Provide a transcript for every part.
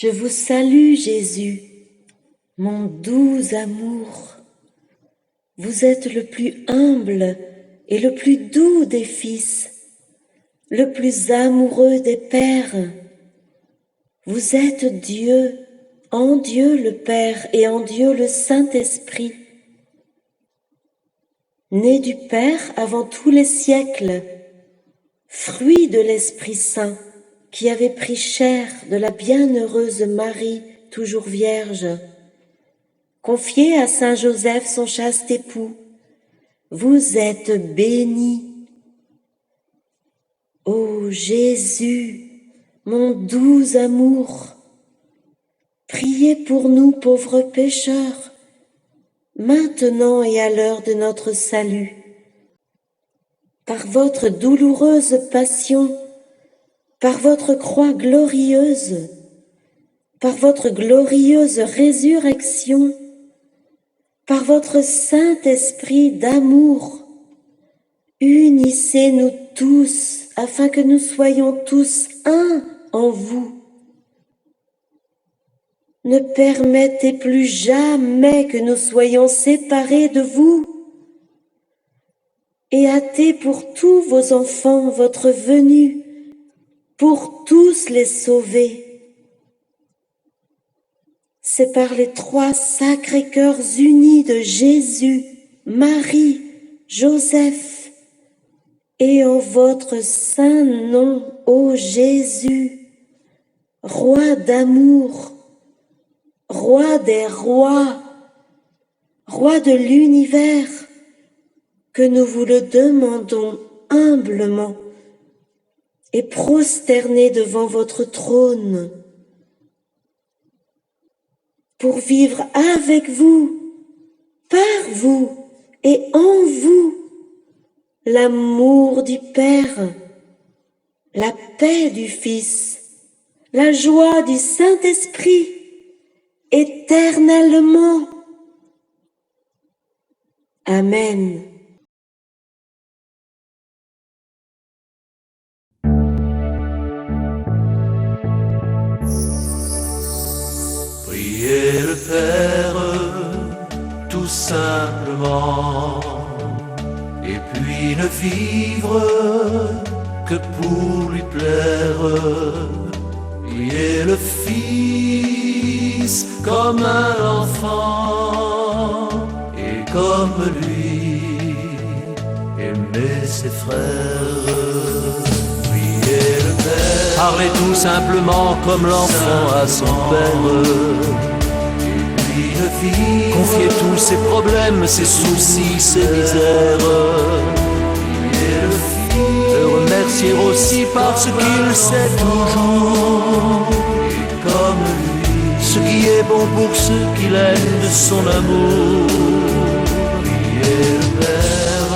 Je vous salue, Jésus, mon doux amour. Vous êtes le plus humble et le plus doux des fils, le plus amoureux des pères. Vous êtes Dieu, en Dieu le Père et en Dieu le Saint-Esprit. Né du Père avant tous les siècles, fruit de l'Esprit Saint qui avait pris chair de la bienheureuse Marie, toujours vierge, confié à Saint Joseph son chaste époux, vous êtes béni. Ô Jésus, mon doux amour, priez pour nous pauvres pécheurs, maintenant et à l'heure de notre salut. Par votre douloureuse passion, par votre croix glorieuse, par votre glorieuse résurrection, par votre Saint-Esprit d'amour, unissez-nous tous afin que nous soyons tous un en vous. Ne permettez plus jamais que nous soyons séparés de vous et hâtez pour tous vos enfants votre venue, pour tous les sauver. C'est par les trois sacrés cœurs unis de Jésus, Marie, Joseph, et en votre saint nom, ô Jésus, roi d'amour, roi des rois, roi de l'univers, que nous vous le demandons humblement et prosternés devant votre trône, pour vivre avec vous, par vous et en vous, l'amour du Père, la paix du Fils, la joie du Saint-Esprit, éternellement. Amen. Priez le Père, tout simplement, et puis ne vivre que pour lui plaire. Priez le Fils comme un enfant, et comme lui, aimer ses frères. Priez le Père, parlez tout simplement comme l'enfant à son père. Confiez tous ses problèmes, ses soucis, ses misères. Le remercier aussi parce qu'il sait toujours, et comme lui, ce qui est bon pour ceux qu'il aime de son amour. Priez le Père,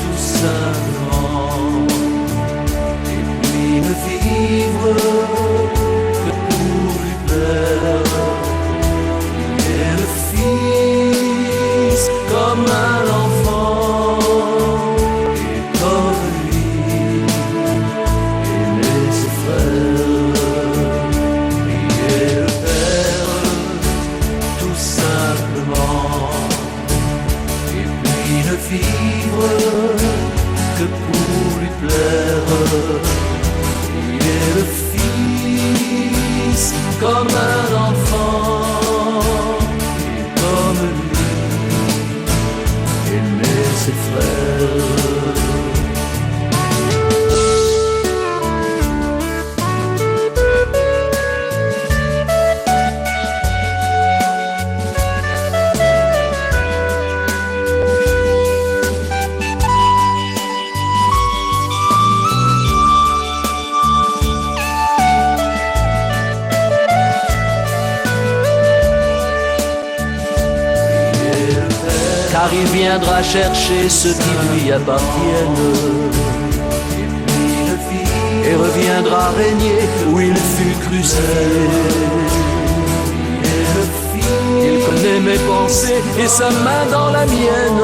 tout simplement, et puis ne vivre que pour lui plaire. Comme un enfant, et comme lui, aimer ses frères. Priez le Père, tout simplement, et puis ne vivre que pour lui plaire. Priez le Fils comme un enfant, et comme lui, ses frères. Car il viendra chercher ceux qui lui appartiennent, et reviendra régner où il fut crucifié. Il connaît mes pensées et sa main dans la mienne.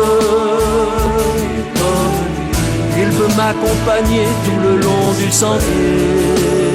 Il veut m'accompagner tout le long du sentier.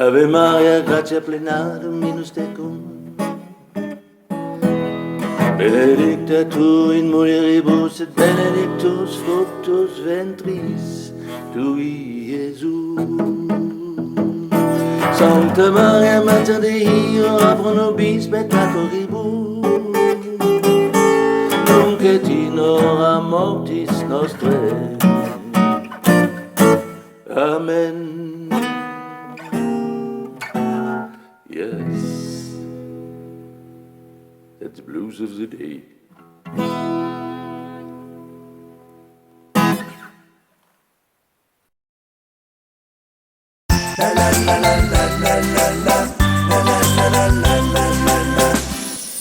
Ave Maria, gratia plena, Dominus tecum. Benedicta tu in mulieribus et benedictus fructus ventris tui, Iesus. Sancta Maria, Mater Dei, ora pro nobis peccatoribus, nunc et in hora mortis nostrae. Amen. Yes, that's the blues of the day.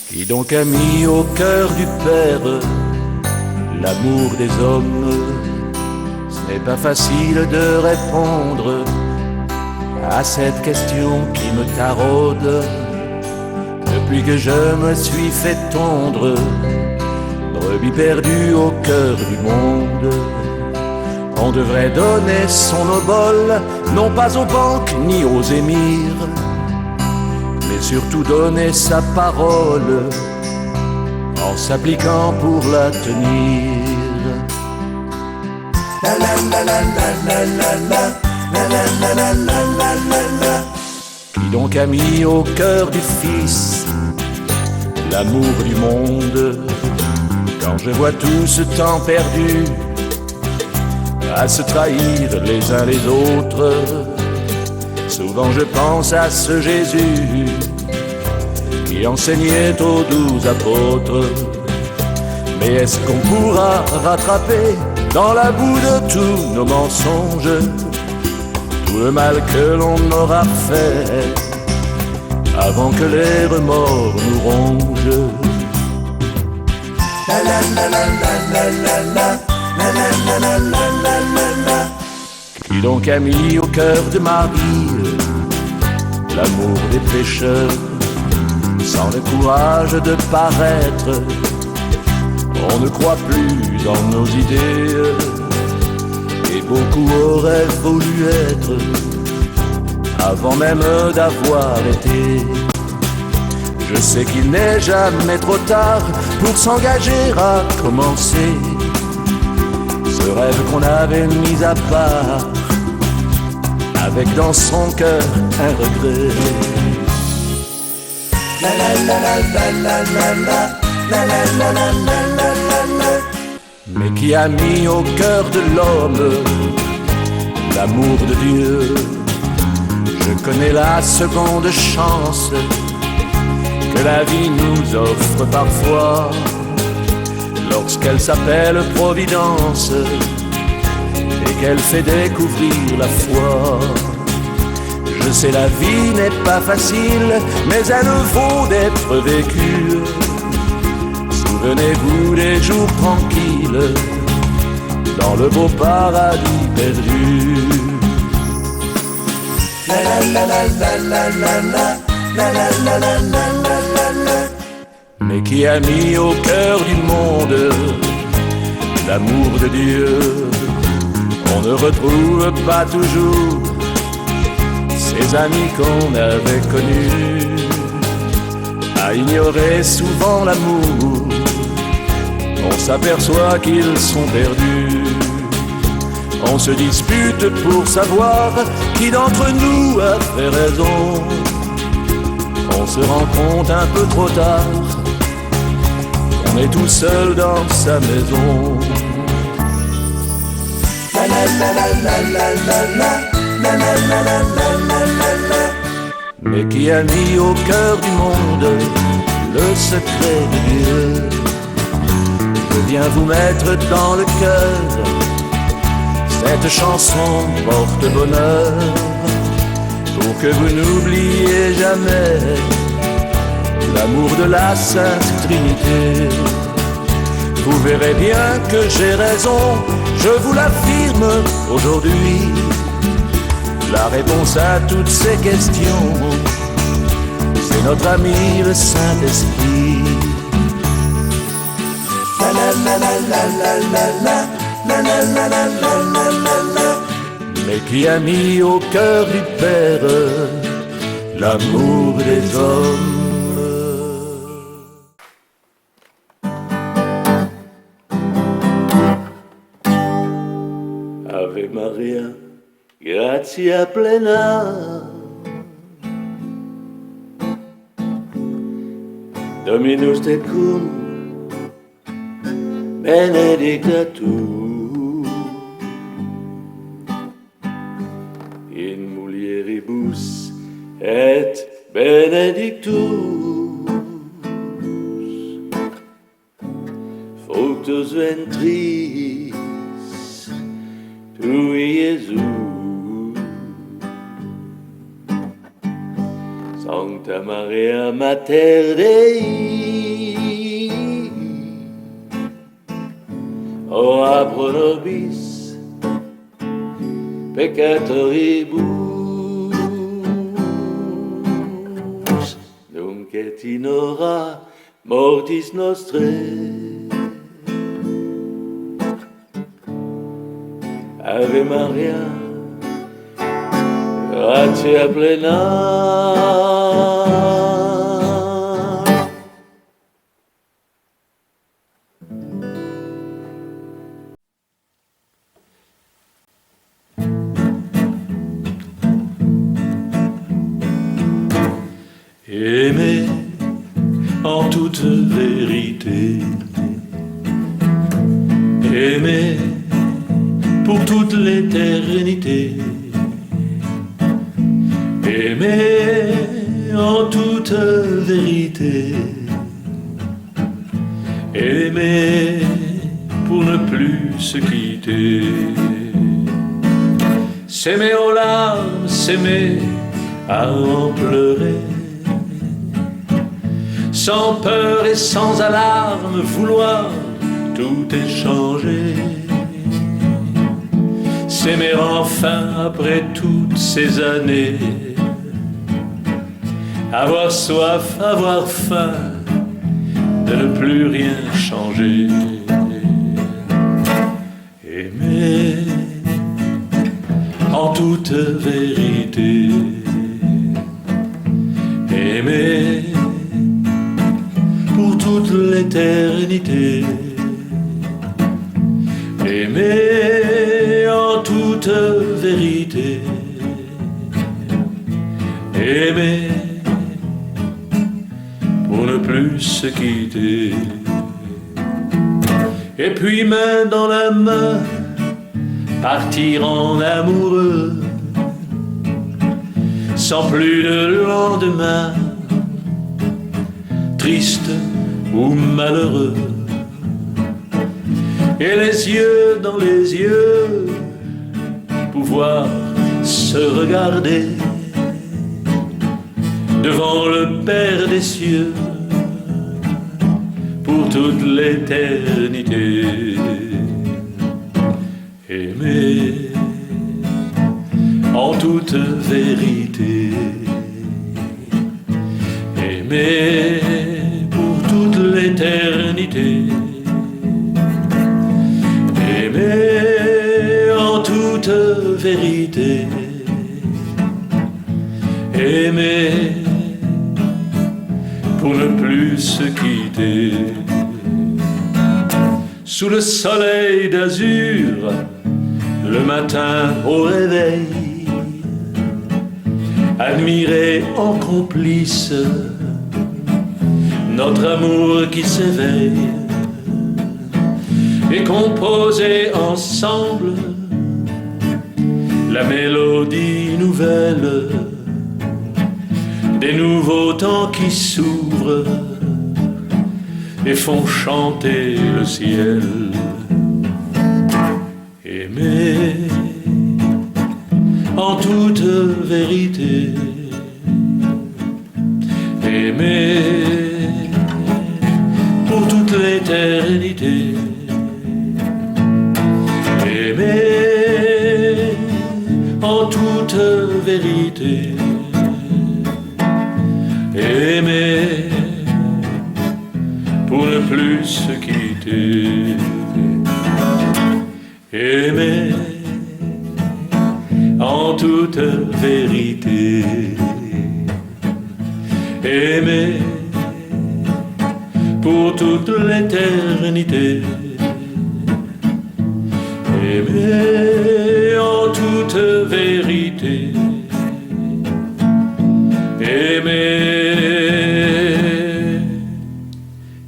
Qui donc a mis au cœur du Père l'amour des hommes? Ce n'est pas facile de répondre à cette question qui me taraude. Depuis que je me suis fait tondre, brebis perdue au cœur du monde, on devrait donner son obole, non pas aux banques ni aux émirs, mais surtout donner sa parole en s'appliquant pour la tenir. Qui donc a mis au cœur du Fils l'amour du monde? Quand je vois tout ce temps perdu à se trahir les uns les autres, souvent je pense à ce Jésus qui enseignait aux 12 apôtres. Mais est-ce qu'on pourra rattraper dans la boue de tous nos mensonges tout le mal que l'on aura fait avant que les remords nous rongent? Qui donc a mis au cœur de Marie l'amour des pécheurs, sans le courage de paraître? On ne croit plus dans nos idées, et beaucoup auraient voulu être avant même d'avoir été. Je sais qu'il n'est jamais trop tard pour s'engager à commencer ce rêve qu'on avait mis à part, avec dans son cœur un regret. La la la la la la la la la la la la la. Mais qui a mis au cœur de l'homme l'amour de Dieu? Je connais la seconde chance que la vie nous offre parfois, lorsqu'elle s'appelle Providence et qu'elle fait découvrir la foi. Je sais, la vie n'est pas facile, mais elle vaut d'être vécue. Souvenez-vous des jours tranquilles dans le beau paradis perdu. La la la la la la la la la la la. Mais qui a mis au cœur du monde l'amour de Dieu? On ne retrouve pas toujours ces amis qu'on avait connus, à ignorer souvent l'amour. On s'aperçoit qu'ils sont perdus. On se dispute pour savoir qui d'entre nous a fait raison. On se rend compte un peu trop tard qu'on est tout seul dans sa maison. La la la la la la la la la la la la. Mais qui a mis au cœur du monde le secret de Dieu? Je viens vous mettre dans le cœur cette chanson porte-bonheur, pour que vous n'oubliez jamais l'amour de la Sainte Trinité. Vous verrez bien que j'ai raison, je vous l'affirme aujourd'hui. La réponse à toutes ces questions, c'est notre ami le Saint-Esprit. La la la la la la la la la la la la la la. Mais qui a mis au cœur du Père l'amour des hommes. Ave Maria, gratia plena, Dominus tecum, benedicta tu in mulieribus et benedictus fructus ventris tui, Iesus. Sancta Maria Mater Dei, ora pro nobis peccatoribus, nunc et in hora mortis nostrae. Ave Maria, gratia plena, aimez en toute vérité, aimez pour toute l'éternité, aimez en toute vérité, aimez pour ne plus se quitter, s'aimer aux larmes, s'aimer à en pleurer, sans peur et sans alarme, vouloir tout échanger, s'aimer enfin après toutes ces années, avoir soif, avoir faim, de ne plus rien changer, aimer en toute vérité, aimer pour toute l'éternité, aimer en toute vérité, aimer pour ne plus se quitter, et puis main dans la main partir en amoureux, sans plus de lendemain, triste ou malheureux, et les yeux dans les yeux, pouvoir se regarder devant le Père des cieux pour toute l'éternité, aimer en toute vérité, aimer pour toute l'éternité, aimer en toute vérité, aimer pour ne plus se quitter, sous le soleil d'azur, le matin au réveil, admirer en complice notre amour qui s'éveille, et composer ensemble la mélodie nouvelle des nouveaux temps qui s'ouvrent et font chanter le ciel. Aimer en toute vérité, aimer pour toute l'éternité, aimer en toute vérité, aimer pour ne plus se quitter, aimer en toute vérité, Aimé pour toute l'éternité, aimer en toute vérité, aimer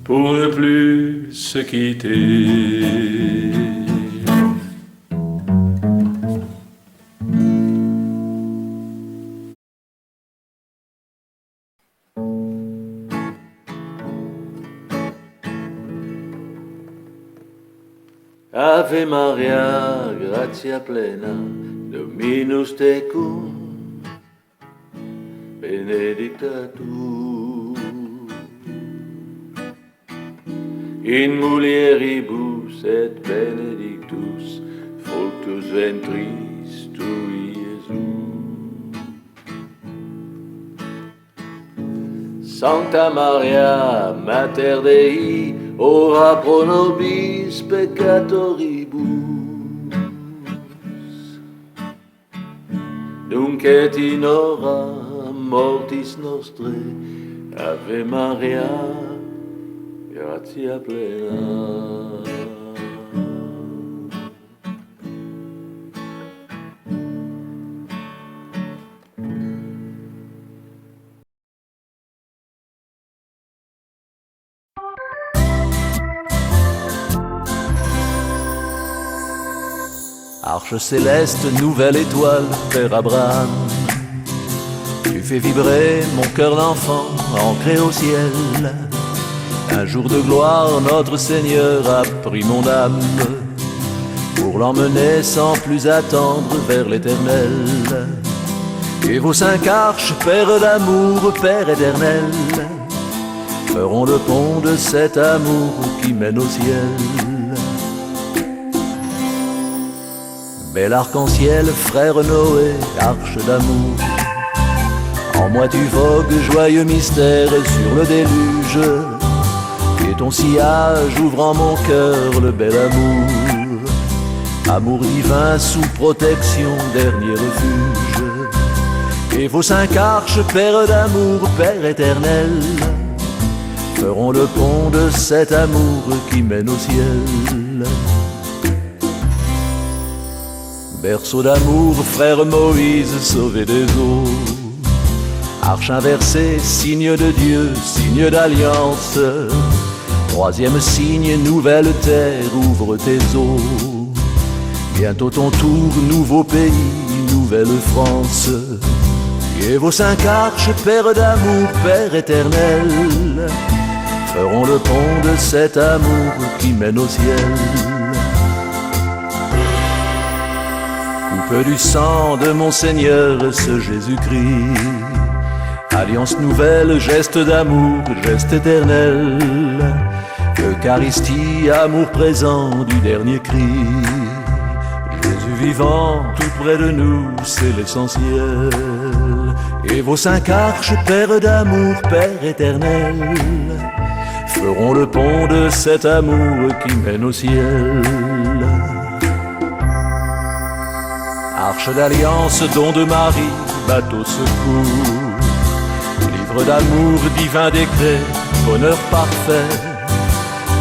pour ne plus se quitter. Ave Maria, gratia plena, Dominus tecum, benedicta tu in mulieribus et benedictus fructus ventris tui, Iesus. Sancta Maria, Mater Dei, ora pro nobis peccatoribus, nunc et in hora mortis nostre. Ave Maria, gratia plena. Arche céleste, nouvelle étoile, Père Abraham, tu fais vibrer mon cœur d'enfant ancré au ciel. Un jour de gloire, notre Seigneur a pris mon âme pour l'emmener sans plus attendre vers l'éternel. Et vos 5 arches, Père d'amour, Père éternel, feront le pont de cet amour qui mène au ciel. Bel arc-en-ciel, frère Noé, arche d'amour, en moi tu vogues, joyeux mystère sur le déluge, et ton sillage ouvre en mon cœur le bel amour. Amour divin sous protection, dernier refuge. Et vos 5 arches, Père d'amour, Père éternel, feront le pont de cet amour qui mène au ciel. Berceau d'amour, frère Moïse, sauvé des eaux, arche inversée, signe de Dieu, signe d'alliance. 3e signe, nouvelle terre, ouvre tes eaux. Bientôt ton tour, nouveau pays, nouvelle France. Et vos 5 arches, Père d'amour, Père éternel, feront le pont de cet amour qui mène au ciel. Coupe du sang de mon Seigneur, ce Jésus-Christ, alliance nouvelle, geste d'amour, geste éternel. Eucharistie, amour présent du dernier cri. Jésus vivant, tout près de nous, c'est l'essentiel. Et vos 5 arches, Père d'amour, Père éternel, feront le pont de cet amour qui mène au ciel. Arche d'alliance, don de Marie, bateau secours, livre d'amour, divin décret, bonheur parfait.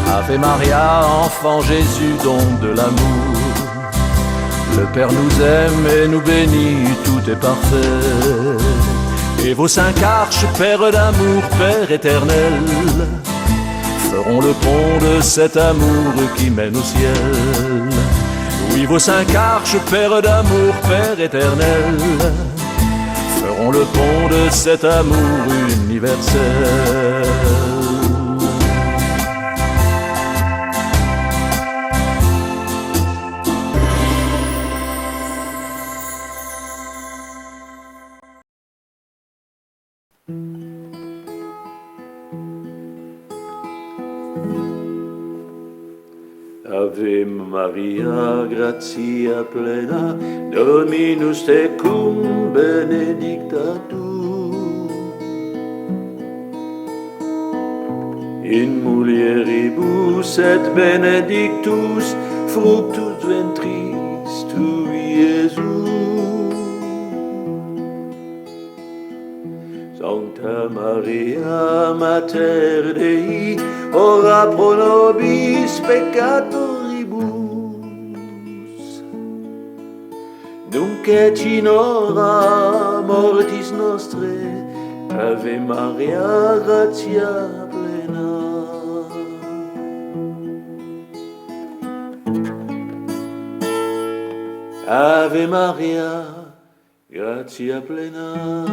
Ave Maria, enfant Jésus, don de l'amour. Le Père nous aime et nous bénit, tout est parfait. Et vos 5 arches, Père d'amour, Père éternel, feront le pont de cet amour qui mène au ciel. Oui, vos 5 arches, Père d'amour, Père éternel, feront le pont de cet amour universel. Ave Maria, gratia plena, Dominus tecum, benedicta tu in mulieribus et benedictus fructus ventris tui, Iesus. Sancta Maria Mater Dei, ora pro nobis peccatoribus, nunc et in hora mortis nostre. Ave Maria, gratia plena. Ave Maria, gratia plena.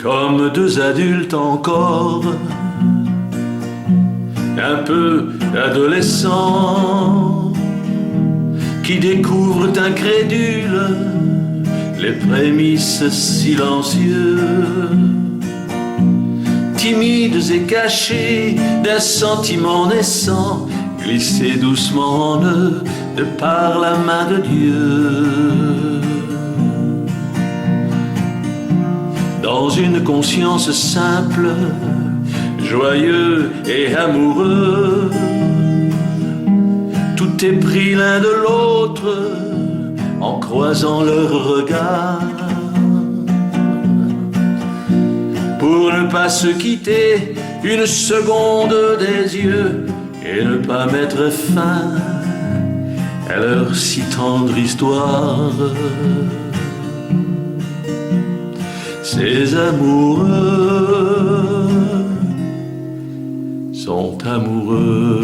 Comme deux adultes encore, un peu adolescents, qui découvrent incrédules les prémices silencieux, timides et cachés d'un sentiment naissant, glissé doucement en eux de par la main de Dieu. Dans une conscience simple, joyeux et amoureux, tout est pris l'un de l'autre en croisant leurs regards. Pour ne pas se quitter une seconde des yeux et ne pas mettre fin à leur si tendre histoire. Ces amoureux sont amoureux,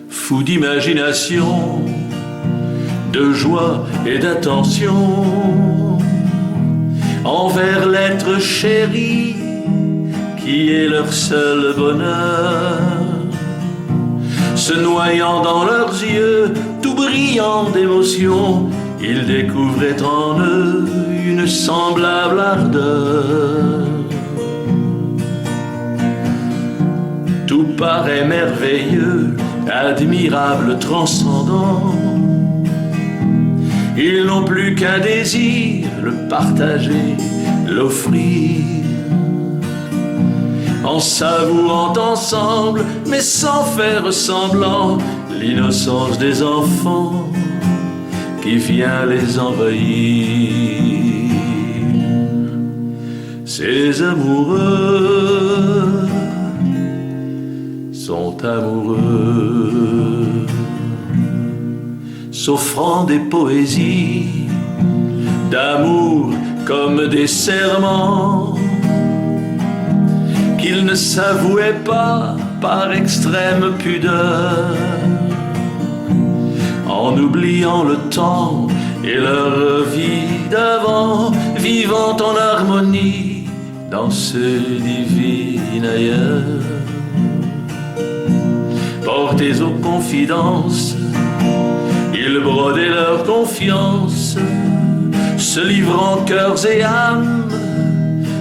fous d'imagination, de joie et d'attention envers l'être chéri qui est leur seul bonheur, se noyant dans leurs yeux tout brillants d'émotion. Ils découvraient en eux une semblable ardeur. Tout paraît merveilleux, admirable, transcendant. Ils n'ont plus qu'un désir, le partager, l'offrir. En savourant ensemble, mais sans faire semblant, l'innocence des enfants qui vient les envahir. Ces amoureux sont amoureux, s'offrant des poésies d'amour comme des serments qu'ils ne s'avouaient pas par extrême pudeur, en oubliant le temps et leur vie d'avant, vivant en harmonie dans ce divin ailleurs. Portés aux confidences, ils brodaient leur confiance, se livrant cœurs et âmes,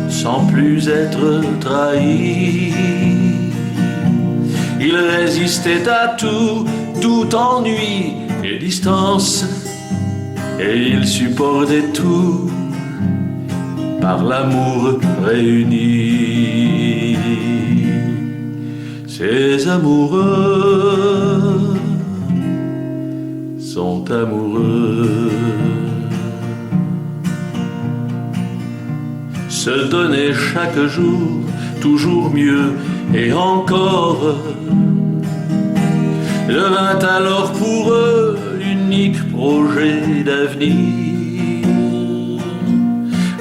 sans plus être trahis. Ils résistaient à tout, tout ennui et distance, et ils supportaient tout par l'amour réuni. Ces amoureux sont amoureux, se donner chaque jour toujours mieux et encore devint alors pour eux l'unique projet d'avenir.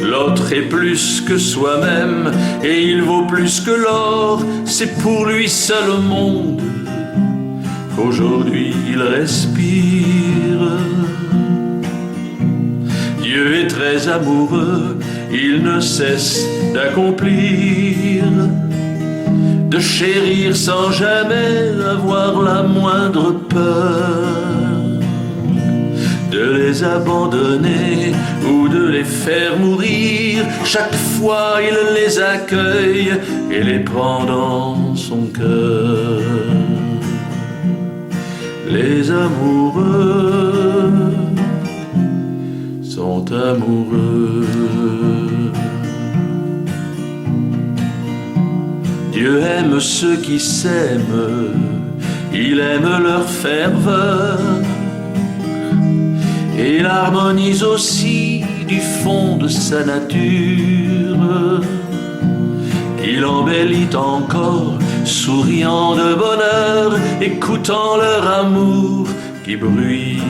L'autre est plus que soi-même et il vaut plus que l'or. C'est pour lui seul au monde qu'aujourd'hui il respire. Dieu est très amoureux, il ne cesse d'accomplir, de chérir sans jamais avoir la moindre peur, de les abandonner ou de les faire mourir. Chaque fois il les accueille et les prend dans son cœur. Les amoureux sont sont amoureux. Dieu aime ceux qui s'aiment, il aime leur ferveur, et il harmonise aussi du fond de sa nature. Il embellit encore, souriant de bonheur, écoutant leur amour qui bruit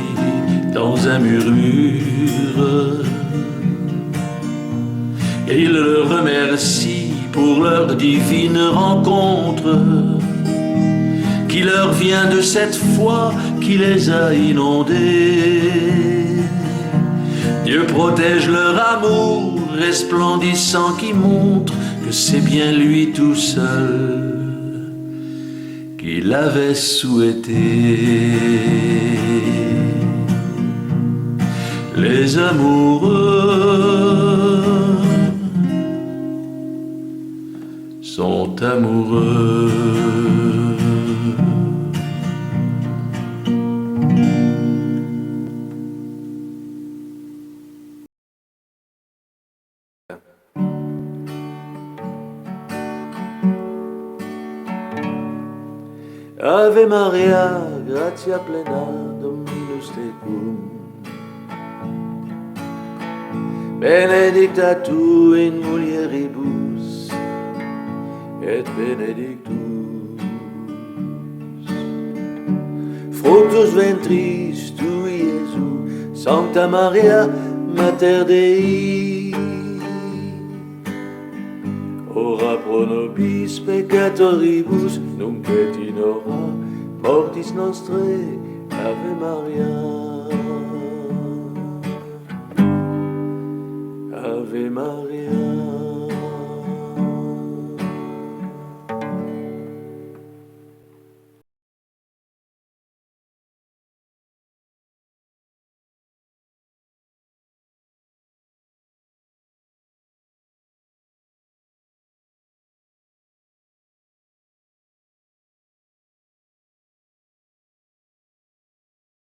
dans un murmure. Et il le remercie pour leur divine rencontre, qui leur vient de cette foi qui les a inondés. Dieu protège leur amour resplendissant qui montre que c'est bien lui tout seul qui l'avait souhaité. Les amoureux sont amoureux. Ave Maria, gratia plena, Dominus tecum. Benedicta tu in mulieribus, et benedictus fructus ventris tui, Iesus. Sancta Maria, Mater Dei, ora pro nobis peccatoribus, nunc et in hora mortis nostrae. Ave Maria, Ave Maria.